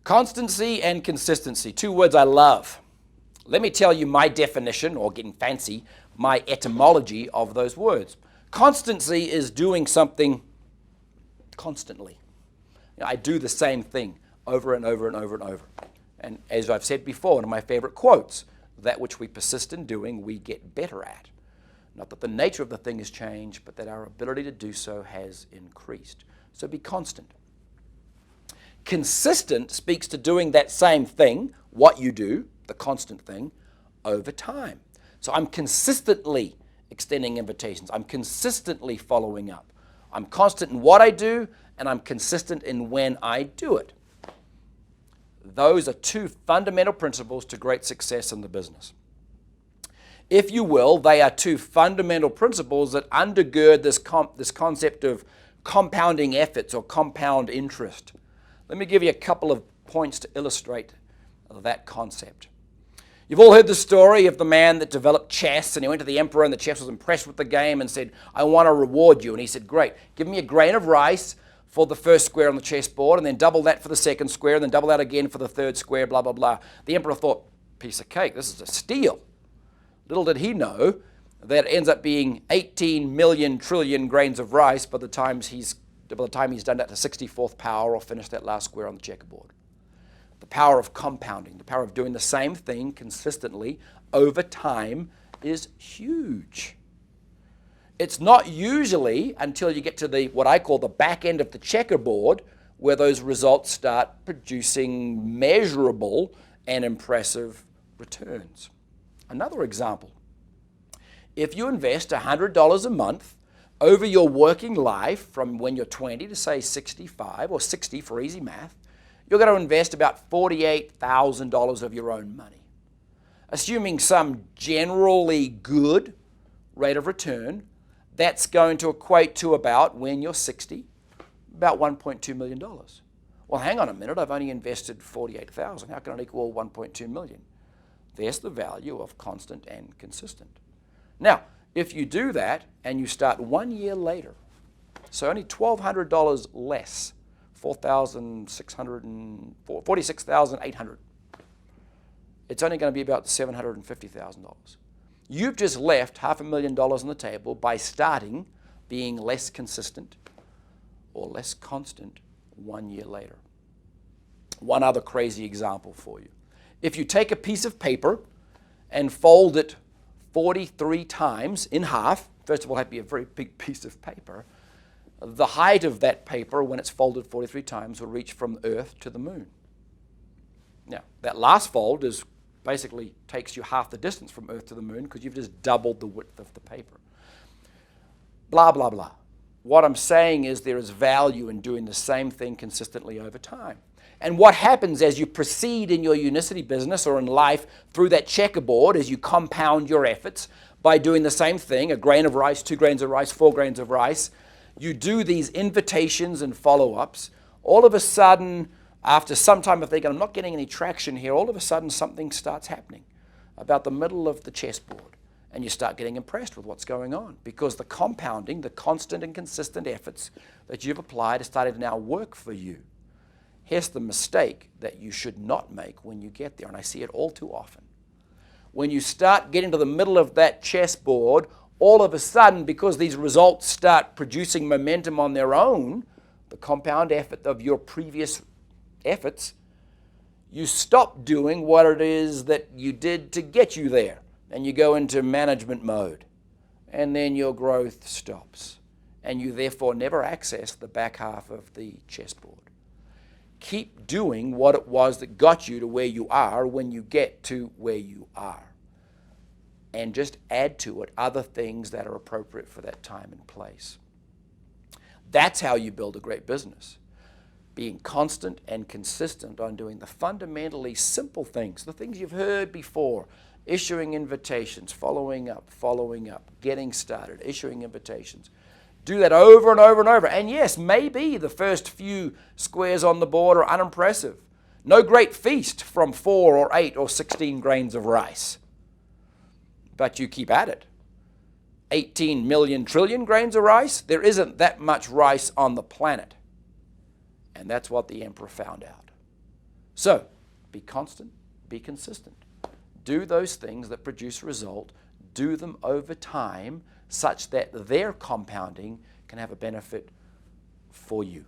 Constancy and consistency, two words I love. Let me tell you my definition, or getting fancy, my etymology of those words. Constancy is doing something constantly. I do the same thing over and over and over and over. And as I've said before, one of my favorite quotes, that which we persist in doing, we get better at. Not that the nature of the thing has changed, but that our ability to do so has increased. So be constant. Consistent speaks to doing that same thing, what you do, the constant thing, over time. So I'm consistently extending invitations. I'm consistently following up. I'm constant in what I do, and I'm consistent in when I do it. Those are two fundamental principles to great success in the business. If you will, they are two fundamental principles that undergird this concept of compounding efforts or compound interest. Let me give you a couple of points to illustrate that concept. You've all heard the story of the man that developed chess, and he went to the emperor, and the chess was impressed with the game and said, I want to reward you. And he said, great, give me a grain of rice for the first square on the chessboard, and then double that for the second square, and then double that again for the third square, blah, blah, blah. The emperor thought, piece of cake, this is a steal. Little did he know that it ends up being 18 million trillion grains of rice by the time he's done that to 64th power or finished that last square on the checkerboard. The power of compounding, the power of doing the same thing consistently over time is huge. It's not usually until you get to what I call the back end of the checkerboard where those results start producing measurable and impressive returns. Another example, if you invest $100 a month over your working life from when you're 20 to say 65 or 60 for easy math, you're going to invest about $48,000 of your own money. Assuming some generally good rate of return, that's going to equate to about, when you're 60, about $1.2 million. Well, hang on a minute, I've only invested $48,000. How can it equal $1.2 million? There's the value of constant and consistent. Now, if you do that and you start 1 year later, so only $1,200 less, $46,800, it's only going to be about $750,000. You've just left $500,000 on the table by starting being less consistent or less constant 1 year later. One other crazy example for you. If you take a piece of paper and fold it 43 times in half, first of all, it would be a very big piece of paper. The height of that paper, when it's folded 43 times, will reach from Earth to the moon. Now, that last fold basically takes you half the distance from Earth to the moon because you've just doubled the width of the paper. Blah, blah, blah. What I'm saying is there is value in doing the same thing consistently over time. And what happens as you proceed in your unicity business or in life through that checkerboard as you compound your efforts by doing the same thing, a grain of rice, 2 grains of rice, 4 grains of rice, you do these invitations and follow-ups. All of a sudden, after some time of thinking, I'm not getting any traction here, all of a sudden something starts happening about the middle of the chessboard. And you start getting impressed with what's going on because the compounding, the constant and consistent efforts that you've applied are starting to now work for you. Here's the mistake that you should not make when you get there, and I see it all too often. When you start getting to the middle of that chessboard, all of a sudden, because these results start producing momentum on their own, the compound effort of your previous efforts, you stop doing what it is that you did to get you there, and you go into management mode, and then your growth stops, and you therefore never access the back half of the chessboard. Keep doing what it was that got you to where you are when you get to where you are. And just add to it other things that are appropriate for that time and place. That's how you build a great business. Being constant and consistent on doing the fundamentally simple things, the things you've heard before, issuing invitations, following up, getting started, issuing invitations. Do that over and over and over. And yes, maybe the first few squares on the board are unimpressive. No great feast from 4 or 8 or 16 grains of rice. But you keep at it. 18 million trillion grains of rice? There isn't that much rice on the planet. And that's what the emperor found out. So be constant, be consistent. Do those things that produce a result, do them over time such that their compounding can have a benefit for you.